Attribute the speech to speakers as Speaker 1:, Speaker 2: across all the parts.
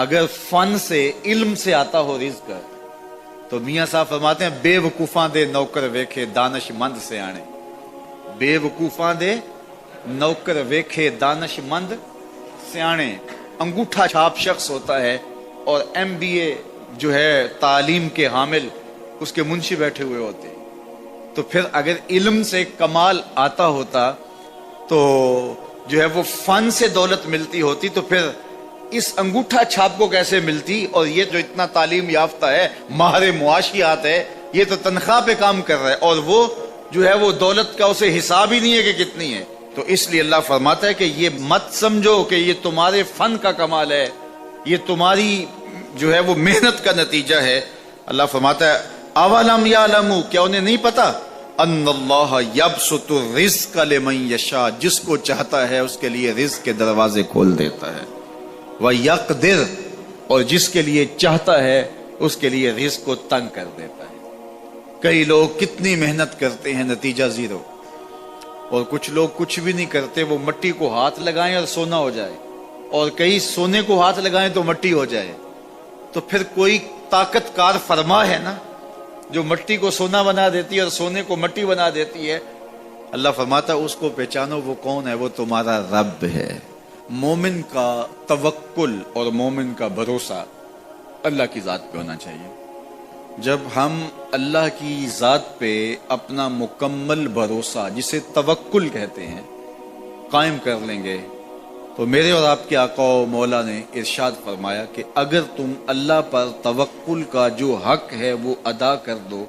Speaker 1: اگر فن سے علم سے آتا ہو رزق تو میاں صاحب فرماتے ہیں بے وقوفاں دے نوکر ویکھے دانش مند سے آنے. بے وقوفاں دے نوکر ویکھے دانش مند سیانے. انگوٹھا چھاپ شخص ہوتا ہے اور ایم بی اے جو ہے تعلیم کے حامل اس کے منشی بیٹھے ہوئے ہوتے ہیں. تو پھر اگر علم سے کمال آتا ہوتا تو جو ہے وہ فن سے دولت ملتی ہوتی تو پھر اس انگوٹھا چھاپ کو کیسے ملتی. اور یہ جو اتنا تعلیم یافتہ ہے ماہر معاشیات ہے یہ تو تنخواہ پہ کام کر رہا ہے اور وہ جو ہے وہ دولت کا اسے حساب ہی نہیں ہے کہ کتنی ہے. تو اس لیے اللہ فرماتا ہے کہ یہ مت سمجھو کہ یہ تمہارے فن کا کمال ہے, یہ تمہاری جو ہے وہ محنت کا نتیجہ ہے. اللہ فرماتا ہے اولم یعلموا, کیا انہیں نہیں پتا, ان اللہ یبسط الرزق لمن یشاء, جس کو چاہتا ہے اس کے لیے رزق کے دروازے کھول دیتا ہے, ویقدر, اور جس کے لیے چاہتا ہے اس کے لیے رزق کو تنگ کر دیتا ہے. کئی لوگ کتنی محنت کرتے ہیں نتیجہ زیرو, اور کچھ لوگ کچھ بھی نہیں کرتے, وہ مٹی کو ہاتھ لگائیں اور سونا ہو جائے, اور کئی سونے کو ہاتھ لگائیں تو مٹی ہو جائے. تو پھر کوئی طاقت کار فرما ہے نا جو مٹی کو سونا بنا دیتی ہے اور سونے کو مٹی بنا دیتی ہے. اللہ فرماتا ہے اس کو پہچانو, وہ کون ہے, وہ تمہارا رب ہے. مومن کا توکل اور مومن کا بھروسہ اللہ کی ذات پہ ہونا چاہیے. جب ہم اللہ کی ذات پہ اپنا مکمل بھروسہ جسے توکل کہتے ہیں قائم کر لیں گے تو میرے اور آپ کے آقا و مولا نے ارشاد فرمایا کہ اگر تم اللہ پر توکل کا جو حق ہے وہ ادا کر دو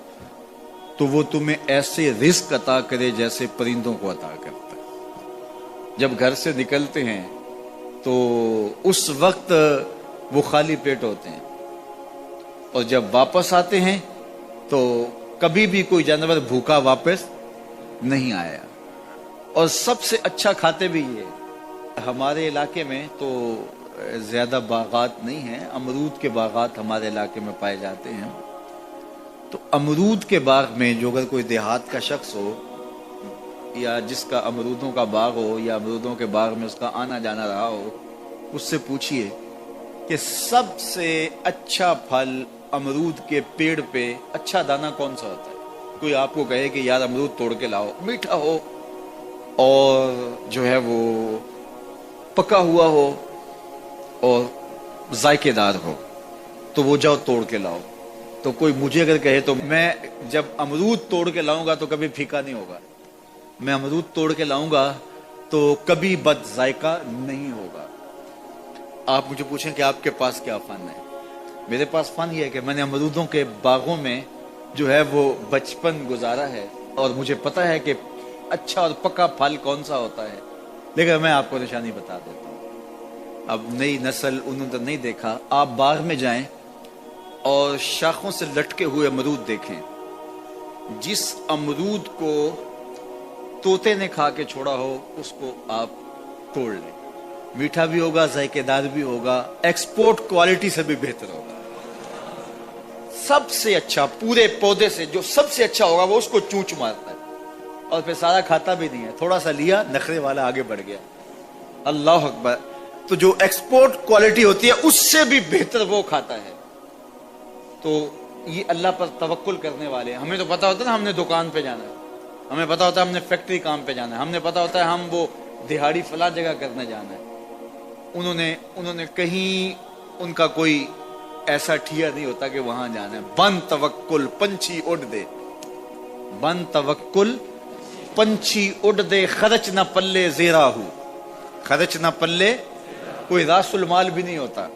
Speaker 1: تو وہ تمہیں ایسے رزق عطا کرے جیسے پرندوں کو عطا کرتا ہے. جب گھر سے نکلتے ہیں تو اس وقت وہ خالی پیٹ ہوتے ہیں, اور جب واپس آتے ہیں تو کبھی بھی کوئی جانور بھوکا واپس نہیں آیا, اور سب سے اچھا کھاتے بھی یہ. ہمارے علاقے میں تو زیادہ باغات نہیں ہیں, امرود کے باغات ہمارے علاقے میں پائے جاتے ہیں. تو امرود کے باغ میں جو اگر کوئی دیہات کا شخص ہو یا جس کا امرودوں کا باغ ہو یا امرودوں کے باغ میں اس کا آنا جانا رہا ہو, اس سے پوچھئے کہ سب سے اچھا پھل امرود کے پیڑ پہ اچھا دانہ کون سا ہوتا ہے. کوئی آپ کو کہے کہ یار امرود توڑ کے لاؤ, میٹھا ہو اور جو ہے وہ پکا ہوا ہو اور ذائقے دار ہو تو وہ جاؤ توڑ کے لاؤ. تو کوئی مجھے اگر کہے تو میں جب امرود توڑ کے لاؤں گا تو کبھی پھیکا نہیں ہوگا, میں امرود توڑ کے لاؤں گا تو کبھی بد ذائقہ نہیں ہوگا. آپ مجھے پوچھیں کہ آپ کے پاس کیا فن ہے. میرے پاس فن یہ ہے کہ میں نے امرودوں کے باغوں میں جو ہے وہ بچپن گزارا ہے اور مجھے پتا ہے کہ اچھا اور پکا پھل کون سا ہوتا ہے. لیکن میں آپ کو نشانی بتا دیتا ہوں, اب نئی نسل انہوں نے نہیں دیکھا. آپ باغ میں جائیں اور شاخوں سے لٹکے ہوئے امرود دیکھیں, جس امرود کو طوطے نے کھا کے چھوڑا ہو اس کو آپ توڑ لیں, میٹھا بھی ہوگا, ذائقے دار بھی ہوگا, ایکسپورٹ کوالٹی سے بھی بہتر ہوگا. سب سے اچھا پورے پودے سے جو سب سے اچھا ہوگا وہ اس کو چونچ مارتا ہے اور پھر سارا کھاتا بھی نہیں ہے, تھوڑا سا لیا, نخرے والا آگے بڑھ گیا. اللہ اکبر. تو جو ایکسپورٹ کوالٹی ہوتی ہے اس سے بھی بہتر وہ کھاتا ہے. تو یہ اللہ پر توکل کرنے والے, ہمیں تو پتا ہوتا ہے نا ہم نے دکان پہ جانا ہے, ہمیں پتا ہوتا ہے ہم نے فیکٹری کام پہ جانا ہے, ہم نے پتا ہوتا ہے ہم وہ دہاڑی فلاں جگہ کرنے جانا ہے. انہوں نے کہیں ان کا کوئی ایسا ٹھیا نہیں ہوتا کہ وہاں جانا ہے. بن توکل پنچھی اڑ دے, بن توکل پنچھی اڑ دے, خرچ نہ پلے زیرا ہو, خرچ نہ پلے, کوئی راس المال بھی نہیں ہوتا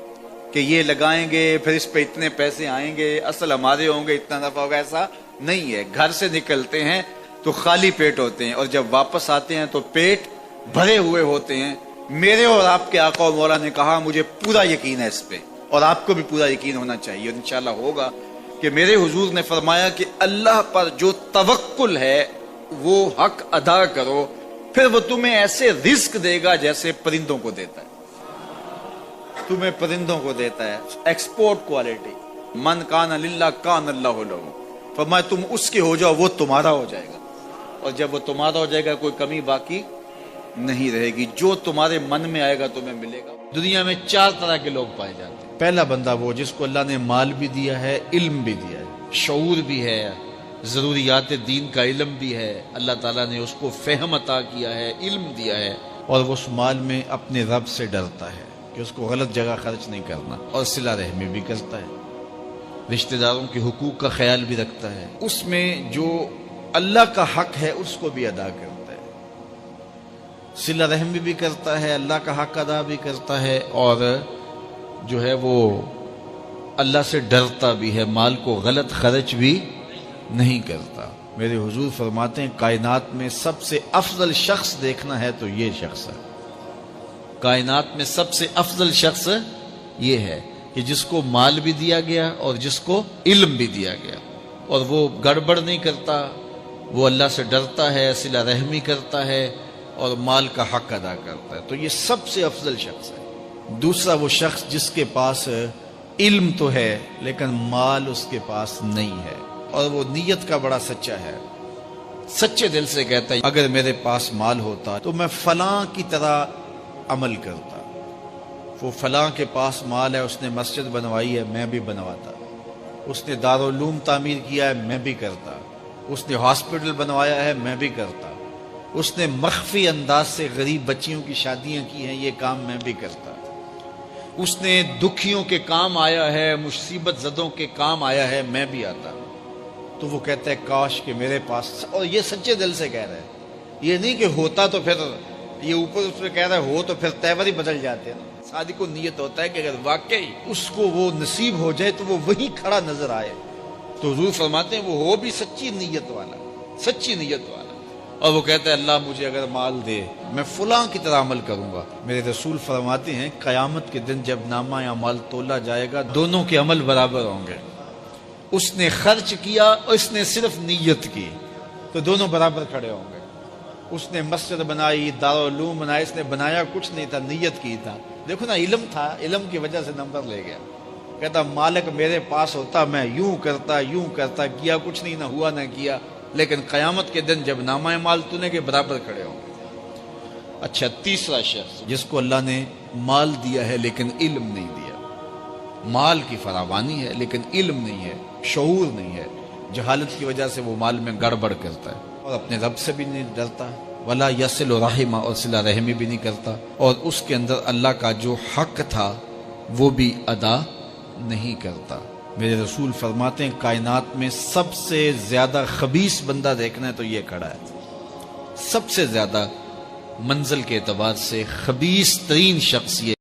Speaker 1: کہ یہ لگائیں گے پھر اس پہ اتنے پیسے آئیں گے, اصل ہمارے ہوں گے, اتنا نفع ہوگا, ایسا نہیں ہے. گھر سے نکلتے ہیں تو خالی پیٹ ہوتے ہیں اور جب واپس آتے ہیں تو پیٹ بھرے ہوئے ہوتے ہیں. میرے اور آپ کے آقا و مولا نے کہا, مجھے پورا یقین ہے اس پہ اور آپ کو بھی پورا یقین ہونا چاہیے, اور انشاءاللہ ہوگا, کہ میرے حضور نے فرمایا کہ اللہ پر جو توکل ہے وہ حق ادا کرو, پھر وہ تمہیں ایسے رزق دے گا جیسے پرندوں کو دیتا ہے. تمہیں پرندوں کو دیتا ہے, ایکسپورٹ کوالٹی. من کان للہ کان اللہ لہ, فرمایا تم اس کے ہو جاؤ وہ تمہارا ہو جائے گا, اور جب وہ تمہارا ہو جائے گا کوئی کمی باقی نہیں رہے گی. جو تمہارے من میں آئے گا تمہیں ملے گا. دنیا میں 4 طرح کے لوگ پائے جاتے ہیں. پہلا بندہ وہ جس کو اللہ نے مال بھی دیا ہے، علم بھی دیا ہے، شعور بھی ہے، ضروریات دین کا علم بھی ہے، اللہ تعالیٰ نے اس کو فہم عطا کیا ہے، علم دیا ہے، اور وہ اس مال میں اپنے رب سے ڈرتا ہے کہ اس کو غلط جگہ خرچ نہیں کرنا، اور صلہ رحمی بھی کرتا ہے، رشتہ داروں کے حقوق کا خیال بھی رکھتا ہے، اس میں جو اللہ کا حق ہے اس کو بھی ادا کرتا ہے، صلہ رحمی بھی کرتا ہے، اللہ کا حق ادا بھی کرتا ہے، اور جو ہے وہ اللہ سے ڈرتا بھی ہے، مال کو غلط خرچ بھی نہیں کرتا. میرے حضور فرماتے ہیں کائنات میں سب سے افضل شخص دیکھنا ہے تو یہ شخص ہے. کائنات میں سب سے افضل شخص یہ ہے کہ جس کو مال بھی دیا گیا اور جس کو علم بھی دیا گیا، اور وہ گڑبڑ نہیں کرتا، وہ اللہ سے ڈرتا ہے، صلہ رحمی کرتا ہے، اور مال کا حق ادا کرتا ہے. تو یہ سب سے افضل شخص ہے. دوسرا وہ شخص جس کے پاس علم تو ہے لیکن مال اس کے پاس نہیں ہے، اور وہ نیت کا بڑا سچا ہے، سچے دل سے کہتا ہے اگر میرے پاس مال ہوتا تو میں فلاں کی طرح عمل کرتا. وہ فلاں کے پاس مال ہے، اس نے مسجد بنوائی ہے، میں بھی بنواتا. اس نے دارالعلوم تعمیر کیا ہے، میں بھی کرتا. اس نے ہاسپٹل بنوایا ہے، میں بھی کرتا. اس نے مخفی انداز سے غریب بچیوں کی شادیاں کی ہیں، یہ کام میں بھی کرتا. اس نے دکھیوں کے کام آیا ہے، مصیبت زدوں کے کام آیا ہے، میں بھی آتا. تو وہ کہتا ہے کاش کہ میرے پاس، اور یہ سچے دل سے کہہ رہا ہے، یہ نہیں کہ ہوتا تو پھر یہ اوپر اس میں کہہ رہا ہے ہو تو پھر تیور ہی بدل جاتے ہیں. صادق کو نیت ہوتا ہے کہ اگر واقعی اس کو وہ نصیب ہو جائے تو وہ وہی کھڑا نظر آئے. تو حضور فرماتے ہیں وہ ہو بھی سچی نیت والا، سچی نیت والا، اور وہ کہتا ہے اللہ مجھے اگر مال دے میں فلاں کی طرح عمل کروں گا. میرے رسول فرماتے ہیں قیامت کے دن جب نامہ اعمال تولا جائے گا دونوں کے عمل برابر ہوں گے. اس نے خرچ کیا اور اس نے صرف نیت کی تو دونوں برابر کھڑے ہوں گے. اس نے مسجد بنائی، دارالعلوم بنایا، اس نے بنایا کچھ نہیں تھا، نیت کی تھا. دیکھو نا، علم تھا، علم کی وجہ سے نمبر لے گیا. کہتا مالک میرے پاس ہوتا میں یوں کرتا، کیا کچھ نہیں، نہ ہوا نہ کیا، لیکن قیامت کے دن جب نامہ اعمال تونے کے برابر کھڑے ہوں گے. اچھا، تیسرا شخص جس کو اللہ نے مال دیا ہے لیکن علم نہیں دیا. مال کی فراوانی ہے لیکن علم نہیں ہے، شعور نہیں ہے، جہالت کی وجہ سے وہ مال میں گڑبڑ کرتا ہے، اور اپنے رب سے بھی نہیں ڈرتا، ولا یصل رحمہ، اور صلہ رحمی بھی نہیں کرتا، اور اس کے اندر اللہ کا جو حق تھا وہ بھی ادا نہیں کرتا. میرے رسول فرماتے ہیں کائنات میں سب سے زیادہ خبیث بندہ دیکھنا ہے تو یہ کھڑا ہے. سب سے زیادہ منزل کے اعتبار سے خبیث ترین شخص یہ